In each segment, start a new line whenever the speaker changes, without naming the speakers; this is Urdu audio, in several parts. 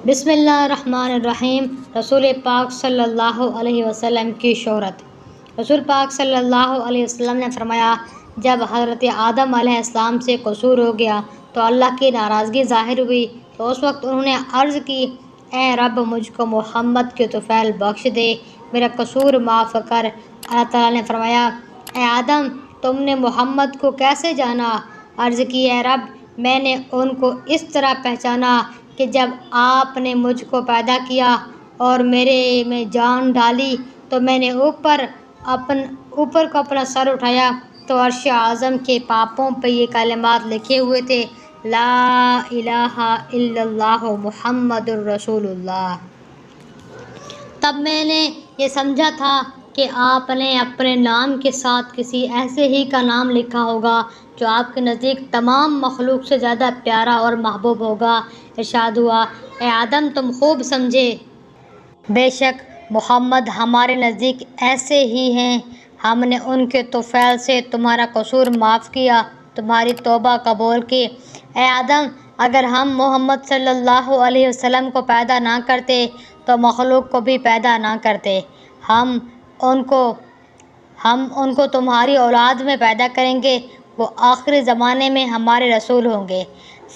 بسم اللہ الرحمن الرحیم۔ رسول پاک صلی اللہ علیہ وسلم کی شہرت۔ رسول پاک صلی اللہ علیہ وسلم نے فرمایا، جب حضرت آدم علیہ السلام سے قصور ہو گیا تو اللہ کی ناراضگی ظاہر ہوئی، تو اس وقت انہوں نے عرض کی، اے رب، مجھ کو محمد کے طفیل بخش دے، میرا قصور معاف کر۔ اللہ تعالیٰ نے فرمایا، اے آدم، تم نے محمد کو کیسے جانا؟ عرض کی، اے رب، میں نے ان کو اس طرح پہچانا کہ جب آپ نے مجھ کو پیدا کیا اور میرے میں جان ڈالی تو میں نے اوپر کو اپنا سر اٹھایا تو عرش اعظم کے پاپوں پہ یہ کلمات لکھے ہوئے تھے، لا الہ الا اللہ محمد الرسول اللہ۔ تب میں نے یہ سمجھا تھا کہ آپ نے اپنے نام کے ساتھ کسی ایسے ہی کا نام لکھا ہوگا جو آپ کے نزدیک تمام مخلوق سے زیادہ پیارا اور محبوب ہوگا۔ ارشاد ہوا، اے آدم، تم خوب سمجھے، بے شک محمد ہمارے نزدیک ایسے ہی ہیں، ہم نے ان کے طفیل سے تمہارا قصور معاف کیا، تمہاری توبہ قبول کی۔ اے آدم، اگر ہم محمد صلی اللہ علیہ وسلم کو پیدا نہ کرتے تو مخلوق کو بھی پیدا نہ کرتے، ہم ان کو تمہاری اولاد میں پیدا کریں گے، وہ آخری زمانے میں ہمارے رسول ہوں گے۔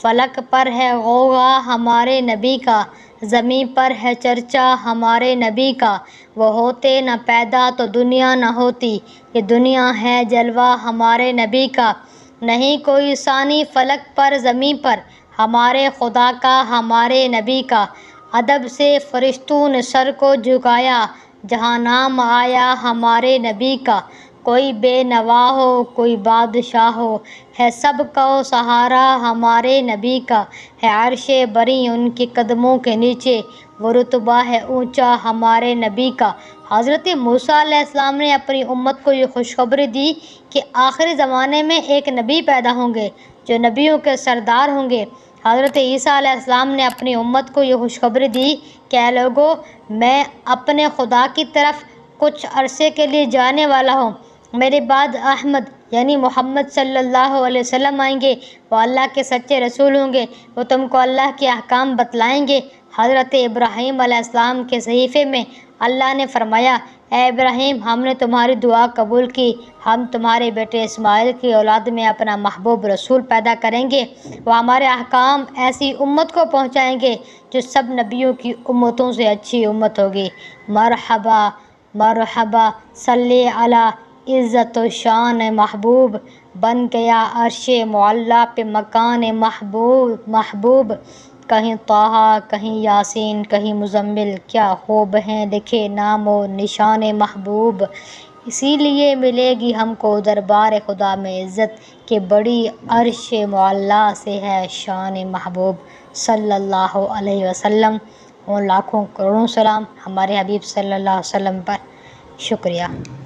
فلک پر ہے غوغا ہمارے نبی کا، زمین پر ہے چرچا ہمارے نبی کا، وہ ہوتے نہ پیدا تو دنیا نہ ہوتی، یہ دنیا ہے جلوہ ہمارے نبی کا۔ نہیں کوئی ثانی فلک پر زمین پر، ہمارے خدا کا ہمارے نبی کا۔ ادب سے فرشتوں نے سر کو جھکایا جہاں نام آیا ہمارے نبی کا۔ کوئی بے نوا ہو کوئی بادشاہ ہو، ہے سب کو سہارا ہمارے نبی کا۔ ہے عرش بری ان کے قدموں کے نیچے، وہ رتبہ ہے اونچا ہمارے نبی کا۔ حضرت موسیٰ علیہ السلام نے اپنی امت کو یہ خوشخبری دی کہ آخری زمانے میں ایک نبی پیدا ہوں گے جو نبیوں کے سردار ہوں گے۔ حضرت عیسیٰ علیہ السلام نے اپنی امت کو یہ خوشخبری دی کہ اے لوگو، میں اپنے خدا کی طرف کچھ عرصے کے لیے جانے والا ہوں، میرے بعد احمد یعنی محمد صلی اللہ علیہ وسلم آئیں گے، وہ اللہ کے سچے رسول ہوں گے، وہ تم کو اللہ کے احکام بتلائیں گے۔ حضرت ابراہیم علیہ السلام کے صحیفے میں اللہ نے فرمایا، اے ابراہیم، ہم نے تمہاری دعا قبول کی، ہم تمہارے بیٹے اسماعیل کی اولاد میں اپنا محبوب رسول پیدا کریں گے، وہ ہمارے احکام ایسی امت کو پہنچائیں گے جو سب نبیوں کی امتوں سے اچھی امت ہوگی۔ مرحبا مرحبا صلی علی عزت و شان محبوب، بن گیا عرش معلیٰ پہ مکان محبوب۔ کہیں طٰہٰ کہیں یاسین کہیں مزمل، کیا خوب ہیں لکھے نام و نشان محبوب۔ اسی لیے ملے گی ہم کو دربار خدا میں عزت کہ بڑی عرش معلیٰ سے ہے شان محبوب صلی اللہ علیہ وسلم۔ اور لاکھوں کروڑوں سلام ہمارے حبیب صلی اللہ علیہ وسلم پر۔ شکریہ۔